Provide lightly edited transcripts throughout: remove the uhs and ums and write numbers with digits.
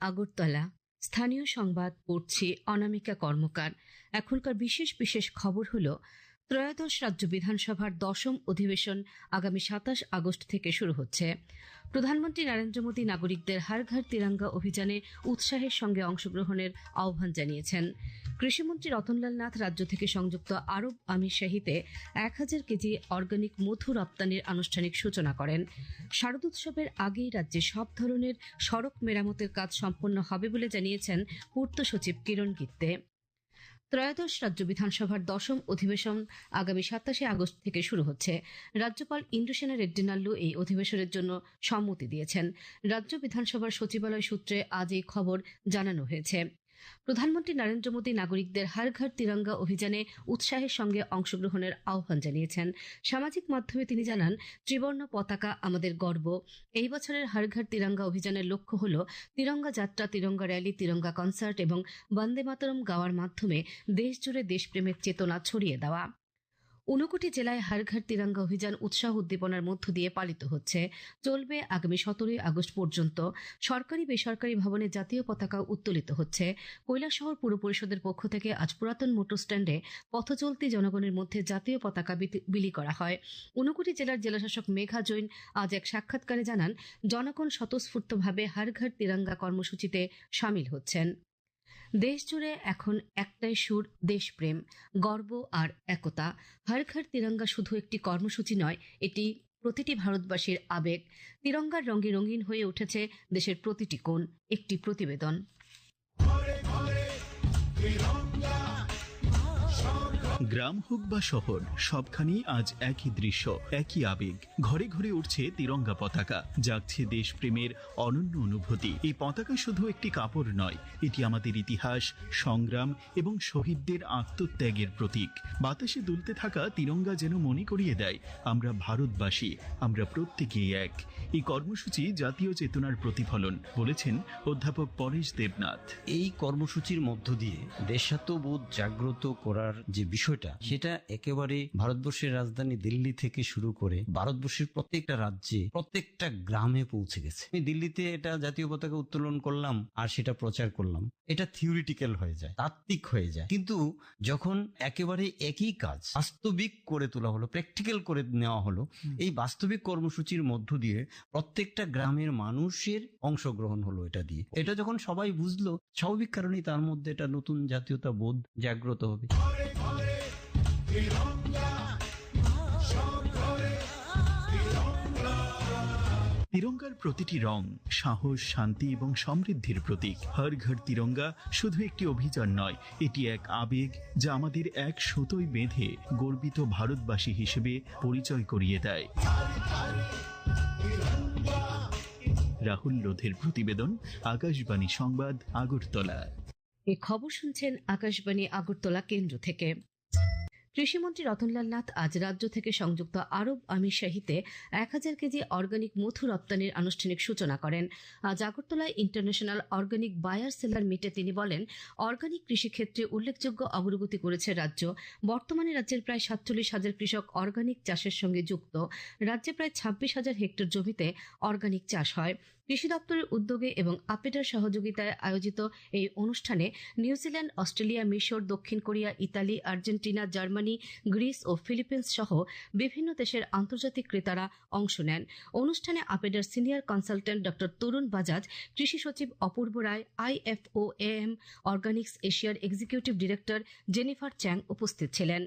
আগরতলা। স্থানীয় সংবাদ পড়ছি অনামিকা কর্মকার। এখনকার বিশেষ বিশেষ খবর হলো, ত্রয়োদশ রাজ্য বিধানসভার 10ম অধিবেশন আগামী 27 আগস্ট থেকে শুরু হচ্ছে। প্রধানমন্ত্রী নরেন্দ্র মোদী নাগরিকদের হর ঘর তিরঙ্গা অভিযানে উৎসাহের সঙ্গে অংশগ্রহণের আহ্বান জানিয়েছেন। কৃষিমন্ত্রী রতনলাল নাথ রাজ্য থেকে সংযুক্ত আরব আমিরশাহীতে 1000 কেজি অর্গানিক মধু রপ্তানির আনুষ্ঠানিক সূচনা করেন। শারদোৎসবের আগেই রাজ্যে সব ধরনের সড়ক মেরামতের কাজ সম্পন্ন হবে বলে জানিয়েছেন পূর্ত সচিব কিরণ গিত্তে। ত্রয়োদশ রাজ্য বিধানসভার 10ম অধিবেশন আগামী 27 আগস্ট থেকে শুরু হচ্ছে। রাজ্যপাল ইন্দ্রসেনা রেড্ডি নাল্লু এই অধিবেশনের জন্য সম্মতি দিয়েছেন। রাজ্য বিধানসভার সচিবালয় সূত্রে আজ এই খবর জানানো হয়েছে। প্রধানমন্ত্রী নরেন্দ্র মোদী নাগরিকদের হর ঘর তিরঙ্গা অভিযানে উৎসাহের সঙ্গে অংশগ্রহণের আহ্বান জানিয়েছেন। সামাজিক মাধ্যমে তিনি জানান, ত্রিবর্ণ পতাকা আমাদের গর্ব। এই বছরের হর ঘর তিরঙ্গা অভিযানের লক্ষ্য হল তিরঙ্গা যাত্রা, তিরঙ্গা র্যালি, তিরঙ্গা কনসার্ট এবং বন্দে মাতরম গাওয়ার মাধ্যমে দেশজুড়ে দেশপ্রেমের চেতনা ছড়িয়ে দেওয়া। 59 জেলায় হর ঘর তিরঙ্গা অভিযান উৎসাহ উদ্দীপনার মধ্য দিয়ে পালিত হচ্ছে। চলবে আগামী 17 আগস্ট পর্যন্ত। সরকারি বেসরকারি ভবনে জাতীয় পতাকা উত্তোলিত হচ্ছে। কৈলাসহর পুর পরিষদের পক্ষ থেকে আজ পুরাতন মোটর স্ট্যান্ডে পথচলতি জনগণের মধ্যে জাতীয় পতাকা বিলি করা হয়। 59 জেলার জেলাশাসক মেঘা জৈন আজ এক সাক্ষাৎকারে জানান, জনগণ স্বতঃস্ফূর্তভাবে হর ঘর তিরঙ্গা কর্মসূচিতে সামিল হচ্ছেন। দেশ জুড়ে এখন একটাই সুর, দেশপ্রেম, গর্ব আর একতা। হর ঘর তিরঙ্গা শুধু একটি কর্মসূচি নয়, এটি প্রতিটি ভারতবাসীর আবেগ। তিরঙ্গার রঙে রঙিন হয়ে উঠেছে দেশের প্রতিটি কোণ। একটি প্রতিবেদন। গ্রাম হোক বা শহর, সবখানেই আজ একই দৃশ্য, একই আবেগ। ঘরে ঘরে উঠছে তিরঙ্গা পতাকা, জাগছে দেশপ্রেমের অনন্য অনুভূতি। এই পতাকা শুধু একটি কাপড় নয়, এটি আমাদের ইতিহাস, সংগ্রাম এবং শহীদদের আত্মত্যাগের প্রতীক। বাতাসে দুলতে থাকা তিরঙ্গা যেন মনে করিয়ে দেয়, আমরা ভারতবাসী, আমরা প্রত্যেকেই এক। এই কর্মসূচি জাতীয় চেতনার প্রতিফলন, বলেছেন অধ্যাপক পরেশ দেবনাথ। এই কর্মসূচির মধ্য দিয়ে দেশাত্মবোধ জাগ্রত করার যে বিষয়টা, সেটা একেবারে ভারতবর্ষের রাজধানী দিল্লি থেকে শুরু করে ভারতবর্ষের প্রত্যেকটা রাজ্যে, প্রত্যেকটা গ্রামে পৌঁছে গেছে। আমি দিল্লিতে এটা জাতীয় পতাকা উত্তোলন করলাম আর সেটা প্রচার করলাম, এটা থিওরিটিক্যাল হয়ে যায়, তাত্ত্বিক হয়ে যায়। কিন্তু যখন একেবারে একই কাজ বাস্তবিক করে তোলা হলো, প্র্যাকটিক্যাল করে নেওয়া হলো, এই বাস্তবিক কর্মসূচির মধ্য দিয়ে প্রত্যেকটা গ্রামের মানুষের অংশগ্রহণ হলো এটা দিয়ে। এটা যখন সবাই বুঝলো, স্বাভাবিক কারণেই তার মধ্যে একটা নতুন জাতীয়তা বোধ জাগ্রত হবে। তিরঙ্গার প্রতিটি রং সাহস, শান্তি এবং সমৃদ্ধির প্রতীক। হর ঘর তিরঙ্গা শুধু একটি অভিযান নয়, এটি এক আবেগ যা আমাদের এক সুতোয় বেঁধে গর্বিত ভারতবাসী হিসেবে পরিচয় করিয়ে দেয়। রাহুল লোধের প্রতিবেদন, আকাশবাণী সংবাদ, আগরতলা। এই খবর শুনছেন আকাশবাণী আগরতলা কেন্দ্র থেকে। কৃষিমন্ত্রী রতনলাল নাথ আজ রাজ্য থেকে সংযুক্ত আরব আমিরশাহীতে 1000 কেজি অর্গানিক মধু রপ্তানির আনুষ্ঠানিক সূচনা করেন। আজ আগরতলায় ইন্টারন্যাশনাল অর্গানিক বায়ার সেলার মিটে তিনি বলেন, অর্গানিক কৃষিক্ষেত্রে উল্লেখযোগ্য অগ্রগতি করেছে রাজ্য। বর্তমানে রাজ্যের প্রায় 47,000 কৃষক অর্গানিক চাষের সঙ্গে যুক্ত। রাজ্যে প্রায় 26,000 হেক্টর জমিতে অর্গানিক চাষ হয়। কৃষি দপ্তরের উদ্যোগে এবং আপেডার সহযোগিতায় আয়োজিত এই অনুষ্ঠানে নিউজিল্যান্ড, অস্ট্রেলিয়া, মিশর, দক্ষিণ Korea, Italy, Argentina, Germany, Greece ও ফিলিপিন্স সহ বিভিন্ন দেশের আন্তর্জাতিক ক্রেতারা অংশ নেন। অনুষ্ঠানে আপেডার senior consultant doctor Tarun Bajaj, কৃষি সচিব অপূর্ব রায়, IFOAM অর্গানিক্স এশিয়ার এক্সিকিউটিভ ডিরেক্টর জেনিফার চ্যাং উপস্থিত ছিলেন।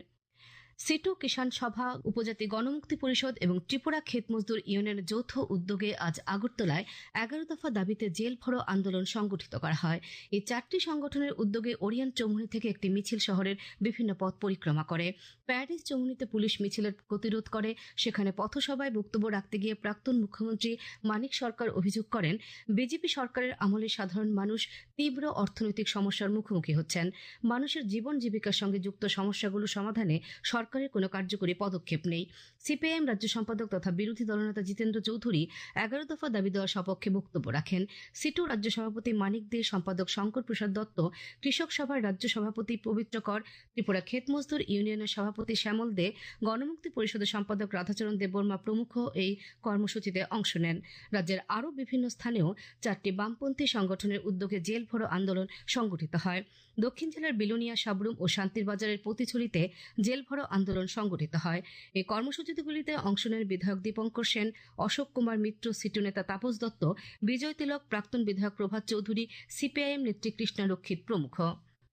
সিটু কিষাণ সভা, উপজাতি গণমুক্তি পরিষদ এবং ত্রিপুরা ক্ষেত মজদুর ইউনিয়নের যৌথ উদ্যোগে আজ আগরতলায় 11 দফা দাবিতে জেল ভরো আন্দোলন সংগঠিত করা হয়। এই 4টি সংগঠনের উদ্যোগে ওরিয়েন্ট চৌমুহনী থেকে একটি মিছিল শহরের বিভিন্ন পথ পরিক্রমা করে। প্যারিস চৌমুহনীতে পুলিশ মিছিলের প্রতিরোধ করে। সেখানে পথসভায় বক্তব্য রাখতে গিয়ে প্রাক্তন মুখ্যমন্ত্রী মানিক সরকার অভিযোগ করেন, বিজেপি সরকারের আমলে সাধারণ মানুষ তীব্র অর্থনৈতিক সমস্যার মুখোমুখি হচ্ছেন। মানুষের জীবন জীবিকার সঙ্গে যুক্ত সমস্যাগুলো সমাধানে সরকার সরকারের কোনো কার্যকরী পদক্ষেপ নেই। সিপিআইএম রাজ্য সম্পাদক তথা বিরোধী দলনেতা জিতেন্দ্র চৌধুরী 11 দফা দাবি দেওয়ার সপক্ষে বক্তব্য রাখেন। সিটু রাজ্য সভাপতি মানিক দে, সম্পাদক শঙ্কর প্রসাদ দত্ত, কৃষক সভার রাজ্য সভাপতি পবিত্র কর, ত্রিপুরা ক্ষেত মজদুর ইউনিয়নের সভাপতি শ্যামল দে, গণমুক্তি পরিষদের সম্পাদক রাধাচরণ দেববর্মা প্রমুখ এই কর্মসূচিতে অংশ নেন। রাজ্যের আরও বিভিন্ন স্থানেও 4টি বামপন্থী সংগঠনের উদ্যোগে জেল ভরো আন্দোলন সংগঠিত হয়। দক্ষিণ জেলার বিলোনিয়া, সাবরুম ও শান্তির বাজারের পতিছড়িতে জেল ভরো আন্দোলন সংগঠিত হয়। এই কর্মসূচিগুলিতে অংশ নেন বিধায়ক দীপঙ্কর সেন, অশোক কুমার মিত্র, সিটু নেতা তাপস দত্ত, বিজয় তিলক, প্রাক্তন বিধায়ক প্রভাত চৌধুরী, সিপিআইএম নেত্রী কৃষ্ণা রক্ষিত প্রমুখ।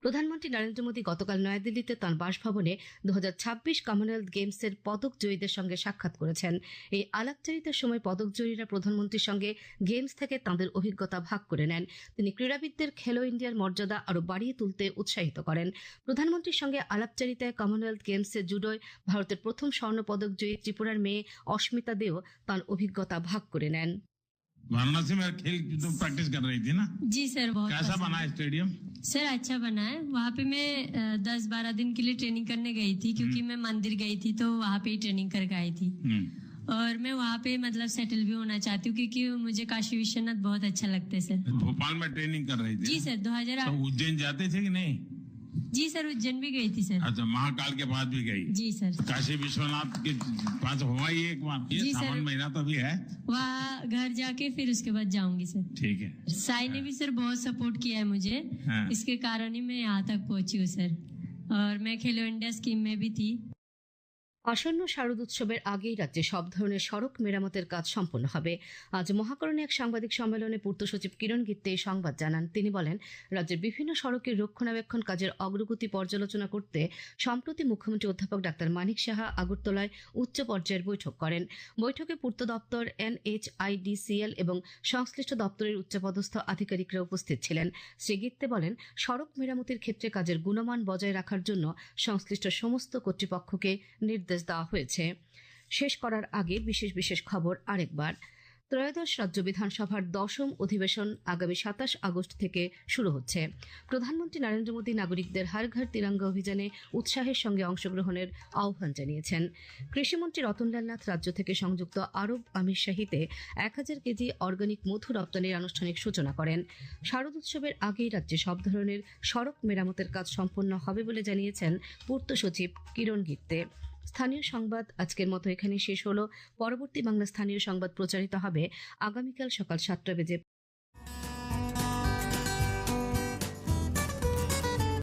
প্রধানমন্ত্রী নরেন্দ্র মোদী গতকাল নয়াদিল্লিতে তাঁর বাসভবনে 2026 কমনওয়েলথ গেমসের পদক জয়ীদের সঙ্গে সাক্ষাৎ করেছেন। এই আলাপচারিতার সময় পদক জয়ীরা প্রধানমন্ত্রীর সঙ্গে গেমস থেকে তাঁদের অভিজ্ঞতা ভাগ করে নেন। তিনি ক্রীড়াবিদদের খেলো ইন্ডিয়ার মর্যাদা আরও বাড়িয়ে তুলতে উৎসাহিত করেন। প্রধানমন্ত্রীর সঙ্গে আলাপচারিতায় কমনওয়েলথ গেমসের জুডোয় ভারতের প্রথম স্বর্ণপদক জয়ী ত্রিপুরার মেয়ে অস্মিতা দেও তাঁর অভিজ্ঞতা ভাগ করে নেন। वाराणसी में खेल तुम प्रैक्टिस कर रही थी ना? जी सर, बहुत कैसा पसंद बना है स्टेडियम? सर अच्छा बना है। वहाँ पे मैं 10-12 दिन के लिए ट्रेनिंग करने गई थी, क्योंकि मैं मंदिर गई थी तो वहाँ पे ही ट्रेनिंग करके आई थी। और मैं वहाँ पे मतलब सेटल भी होना चाहती हूँ, क्योंकि मुझे काशी विश्वनाथ बहुत अच्छा लगता है सर। भोपाल में ट्रेनिंग कर रही थी? जी सर, 2008। तो उज्जैन जाते थे कि नहीं? जी सर, उज्जैन भी गई थी सर। अच्छा, महाकाल के पास भी गई? जी सर। काशी विश्वनाथ के पास हुआ ही एक बार? ये जी सर। सावन महीना तो भी है। वहाँ घर जाके फिर उसके बाद जाऊंगी सर। ठीक है। साई ने भी सर बहुत सपोर्ट किया है मुझे, हाँ। इसके कारण ही मैं यहाँ तक पहुंची हूँ सर। और मैं खेलो इंडिया स्कीम में भी थी। আসন্ন শারদ উৎসবের আগেই রাজ্যে সব ধরনের সড়ক মেরামতের কাজ সম্পন্ন হবে। আজ মহাকরণে এক সাংবাদিক সম্মেলনে পূর্ত সচিব কিরণ গিত্তে এই সংবাদ জানান। তিনি বলেন, রাজ্যের বিভিন্ন সড়কের রক্ষণাবেক্ষণ কাজের অগ্রগতি পর্যালোচনা করতে সম্প্রতি মুখ্যমন্ত্রী অধ্যাপক ডাক্তার মানিক সাহা আগরতলায় উচ্চ পর্যায়ের বৈঠক করেন। বৈঠকে পূর্ত দপ্তর, NHIDCL এবং সংশ্লিষ্ট দপ্তরের উচ্চপদস্থ আধিকারিকরা উপস্থিত ছিলেন। শ্রী গিত্তে বলেন, সড়ক মেরামতির ক্ষেত্রে কাজের গুণমান বজায় রাখার জন্য সংশ্লিষ্ট সমস্ত কর্তৃপক্ষকে নির্দেশ দেওয়া হয়েছে। শেষ করার আগে বিশেষ খবর আরেকবার। ত্রয়োদশ রাজ্য বিধানসভার 10ম অধিবেশন আগামী 27 আগস্ট থেকে শুরু হচ্ছে। প্রধানমন্ত্রী নরেন্দ্র মোদী নাগরিকদের হর ঘর তিরঙ্গা অভিযানে উৎসাহের সঙ্গে অংশগ্রহণের আহ্বান জানিয়েছেন। কৃষিমন্ত্রী রতনলাল নাথ রাজ্য থেকে সংযুক্ত আরব আমিরশাহীতে 1000 কেজি অর্গানিক মধু রপ্তানির আনুষ্ঠানিক সূচনা করেন। শারদ উৎসবের আগেই রাজ্যে সব ধরনের সড়ক মেরামতের কাজ সম্পন্ন হবে বলে জানিয়েছেন পূর্ত সচিব কিরণ গিত্তে। স্থানীয় সংবাদ আজকের মতো এখানে শেষ হলো। পরবর্তী বাংলা স্থানীয় সংবাদ প্রচারিত হবে আগামীকাল সকাল 7টা বেজে